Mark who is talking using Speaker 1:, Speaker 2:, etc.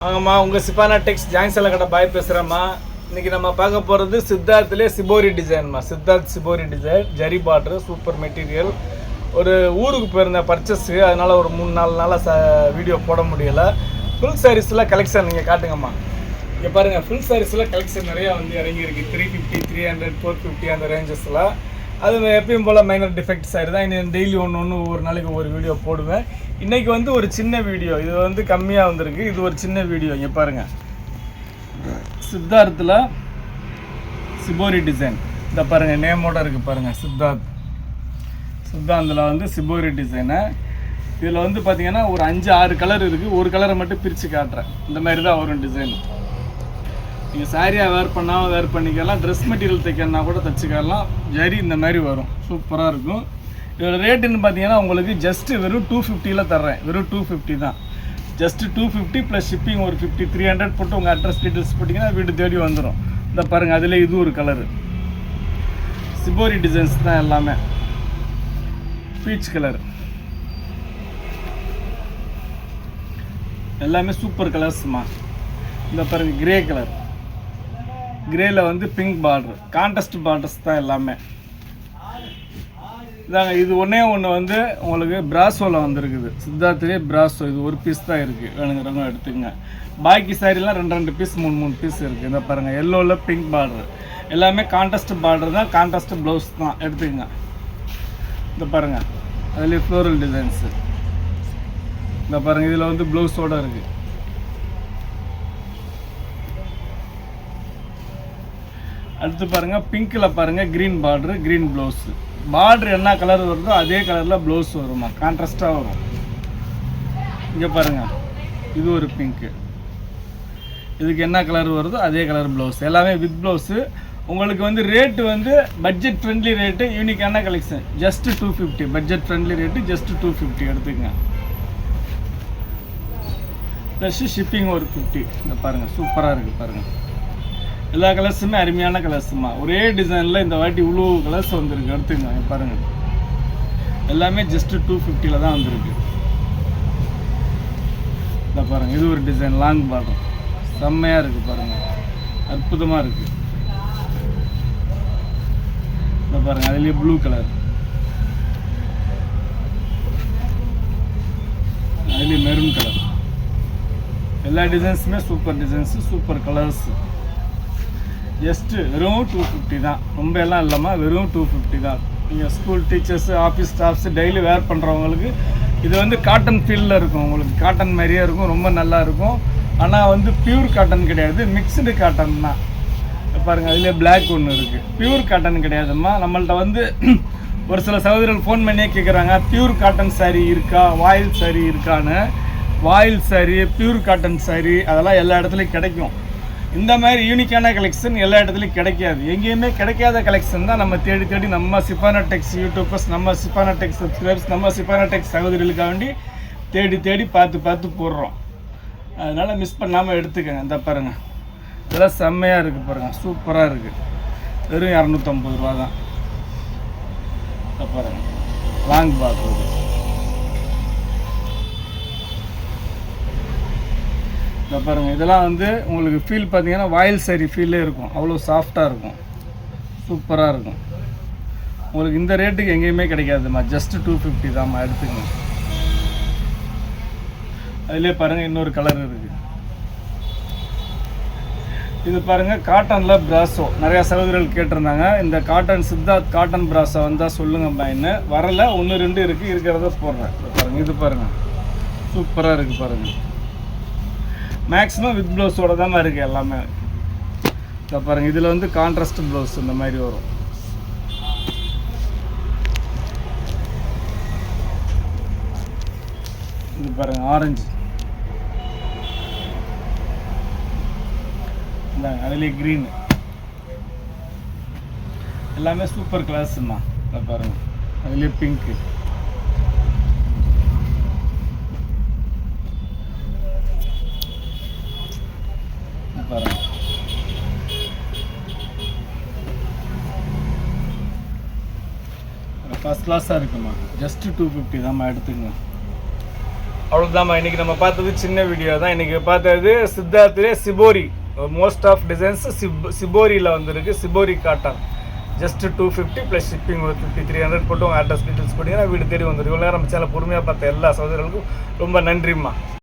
Speaker 1: வாங்கம்மா, உங்கள் சிப்பானா டெக்ஸ் ஜாயின் செல்ல கடை பாய் பேசுகிறேம்மா. இன்றைக்கி நம்ம பார்க்க போகிறது சித்தார்த்திலே சிபோரி டிசைன்மா. Siddharth shibori design, zari border, super material. ஒரு ஊருக்கு போயிருந்தேன் பர்ச்சேஸு, அதனால் ஒரு 3-4 நாளாக வீடியோ போட முடியலை. ஃபுல் சாரீஸில் கலெக்ஷன் நீங்கள் காட்டுங்கம்மா. இங்கே பாருங்கள், ஃபுல் சாரீஸில் கலெக்ஷன் நிறையா வந்து இறங்கியிருக்கு. 350, 300, 450 அந்த ரேஞ்சஸில். அது எப்பயும் போல் மைனர் டிஃபெக்ட் சாரி தான். இன்னும் டெய்லி ஒன்று ஒரு நாளைக்கு ஒரு வீடியோ போடுவேன். இன்றைக்கி வந்து ஒரு சின்ன வீடியோ, இது வந்து கம்மியாக வந்திருக்கு. இது ஒரு சின்ன வீடியோ. இங்கே பாருங்கள், சித்தார்த்தில் சிபோரி டிசைன். இந்த பாருங்கள், நேமோட இருக்குது பாருங்கள், சித்தாந்தில் வந்து சிபோரி டிசைனு. இதில் வந்து பார்த்திங்கன்னா ஒரு 5-6 கலர் இருக்குது. ஒரு கலரை மட்டும் பிரித்து காட்டுறேன். இந்த மாதிரி தான் வரும் டிசைன். நீங்கள் சாரியாக வேர் பண்ணாமல் வேர் பண்ணிக்கலாம், ட்ரெஸ் மெட்டீரியல் தைக்கணுன்னா கூட தைச்சிக்கலாம். ஜரி இந்த மாதிரி வரும், சூப்பராக இருக்கும். இதோட ரேட்டுன்னு பார்த்தீங்கன்னா உங்களுக்கு ஜஸ்ட்டு வெறும் 250 தர்றேன். வெறும் 250 தான். ஜஸ்ட்டு 250 ப்ளஸ் ஷிப்பிங் ஒரு 50, 300 போட்டு உங்கள் அட்ரஸ் டீட்டெயில்ஸ் போட்டிங்கன்னா வீடு தேடி வந்துடும். இந்த பாருங்கள், அதில் இது ஒரு கலரு. சிபோரி டிசைன்ஸ் தான் எல்லாமே. பீச் கலர் எல்லாமே சூப்பர் கலர்ஸ்மா. இந்த பாருங்கள், கிரே கலர். கிரேயில் வந்து பிங்க் பார்டர், கான்ட்ராஸ்ட் பார்டர்ஸ் தான் எல்லாமே. இதாங்க, இது ஒன்றே வந்து உங்களுக்கு பிராசோவில் வந்துருக்குது. சித்தார்த்திலே பிராசோ, இது ஒரு பீஸ் தான் இருக்குது. வேணுங்கிறவங்க எடுத்துக்கங்க. பாக்கி சாரிலாம் 2 பீஸ் 3 பீஸ் இருக்குது. இந்த பாருங்கள், எல்லோவில் பிங்க் பார்டர், எல்லாமே கான்ட்ராஸ்ட் பார்டர் தான், கான்ட்ராஸ்ட் ப்ளவுஸ் தான், எடுத்துக்கங்க. இந்த பாருங்கள், அதுலேயே ஃப்ளோரல் டிசைன்ஸு. இந்த பாருங்கள், இதில் வந்து ப்ளவுஸோடு இருக்குது. அடுத்து பாருங்கள், பிங்க்கில் பாருங்கள், green border, green blouse. Border என்ன கலர் வருதோ அதே கலரில் ப்ளவுஸ் வருமா, கான்ட்ராஸ்ட்டாக வரும். இங்கே பாருங்கள், இது ஒரு பிங்க்கு. இதுக்கு என்ன கலர் வருதோ அதே கலர் ப்ளவுஸ், எல்லாமே வித் ப்ளவுஸு. உங்களுக்கு வந்து ரேட்டு வந்து பட்ஜெட் ஃப்ரெண்ட்லி ரேட்டு, யூனிக்கான collection. Just 250, budget friendly rate just 250 எடுத்துக்கங்க. ப்ளஸ் ஷிப்பிங் ஒரு 50. இந்த பாருங்கள், சூப்பராக இருக்குது பாருங்கள். எல்லா கலர்ஸுமே அருமையான கலர்ஸுமா. ஒரே டிசைனில் இந்த வாட்டி இவ்வளோ கலர்ஸ் வந்துருக்கு, எடுத்துங்க. பாருங்கள், எல்லாமே ஜஸ்ட்டு 250 தான் வந்திருக்கு. இந்த பாருங்கள், இது ஒரு டிசைன், லாங் பார்டர், செம்மையாக இருக்குது பாருங்கள், அற்புதமாக இருக்குது. இந்த பாருங்கள், அதுலேயே ப்ளூ கலர், அதுலேயே மெரூன் கலர். எல்லா டிசைன்ஸுமே super designs, super colours. Just வெறும் 250 தான். ரொம்ப எல்லாம் இல்லாமல் வெறும் 250 தான். நீங்கள் school teachers, office staffs, daily வேர் பண்ணுறவங்களுக்கு இது வந்து காட்டன் ஃபீல்டில் இருக்கும். உங்களுக்கு காட்டன் மாதிரியே இருக்கும், ரொம்ப நல்லா இருக்கும். ஆனால் வந்து பியூர் காட்டன் கிடையாது, மிக்சடு காட்டன் தான். பாருங்கள், அதிலே பிளாக் ஒன்று இருக்குது. பியூர் காட்டன் கிடையாதும்மா. நம்மள்ட்ட வந்து ஒரு சில சகோதரர்கள் ஃபோன் பண்ணியே கேட்குறாங்க, பியூர் காட்டன் சாரீ இருக்கா, வாயில் சாரீ இருக்கான்னு. வாயில் சாரீ, பியூர் காட்டன் சாரீ அதெல்லாம் எல்லா இடத்துலையும் கிடைக்கும். இந்த மாதிரி யூனிக்கான கலெக்ஷன் எல்லா இடத்துலையும் கிடைக்காது. எங்கேயுமே கிடைக்காத கலெக்ஷன் தான் நம்ம தேடி தேடி நம்ம சிப்பானா டெக்ஸ் யூடியூபர்ஸ், நம்ம சிப்பானா டெக்ஸ் சப்ஸ்கிரைபர்ஸ், நம்ம சிப்பானா டெக்ஸ் சகோதரிகளுக்காக வேண்டி தேடி தேடி பார்த்து போடுறோம். அதனால் மிஸ் பண்ணாமல் எடுத்துக்கங்க. இந்த பாருங்கள், இதெல்லாம் செம்மையாக இருக்குது பாருங்கள், சூப்பராக இருக்குது. வெறும் 250 ரூபா தான். இந்த பாருங்கள், லாங் பார்க்குறது. இந்த பாருங்கள், இதெல்லாம் வந்து உங்களுக்கு ஃபீல் பார்த்தீங்கன்னா வாயில் சாரி ஃபீல்லே இருக்கும். அவ்வளோ சாஃப்டாக இருக்கும், சூப்பராக இருக்கும். உங்களுக்கு இந்த ரேட்டுக்கு எங்கேயுமே கிடைக்காதும்மா. ஜஸ்ட்டு 250 தான்மா, எடுத்துக்கங்க. அதிலே பாருங்கள், இன்னொரு கலர் இருக்குது. இது பாருங்கள், காட்டனில் பிராசோ. நிறையா சகோதரர்கள் கேட்டிருந்தாங்க, இந்த காட்டன் சித்தார்த் காட்டன் பிராசோ வந்தால் சொல்லுங்கம்மா. இன்னும் வரலை, 1-2 இருக்குது, இருக்கிறத போடுறேன். பாருங்கள், இது பாருங்கள், சூப்பராக இருக்குது பாருங்கள். மேக்ஸிமம் வித் ப்ளவுஸோட தான் இருக்குது எல்லாமே. இதை பாருங்கள், இதில் வந்து கான்ட்ராஸ்ட் ப்ளவுஸ் இந்த மாதிரி வரும். இது பாருங்கள், ஆரஞ்சு. இந்த அதுலேயே க்ரீனு, எல்லாமே சூப்பர் கிளாஸுமா. இதை பாருங்கள், அதுலேயே பிங்க்கு. பாருங்கள், ஃபஸ்ட் கிளாஸாக இருக்குமா. ஜஸ்ட்டு 250 தான்மா, எடுத்துக்கங்க. அவ்வளோதாம்மா. இன்றைக்கி நம்ம பார்த்தது சின்ன வீடியோ தான். இன்றைக்கி பார்த்தது சித்தார்த்திலே சிபோரி. மோஸ்ட் ஆஃப் டிசைன்ஸ் சிபோரியில் வந்துருக்கு. Shibori cotton just 250 plus shipping ஒரு 50-300 போட்டு உங்கள் அட்ரஸ் டீட்டெயில்ஸ் போட்டிங்கன்னா வீடு தேடி வந்துடும். இவ்வளோ நேரம் நம்ம சேனல் பொறுமையாக பார்த்த எல்லா சகோதரர்களுக்கும் ரொம்ப நன்றிம்மா.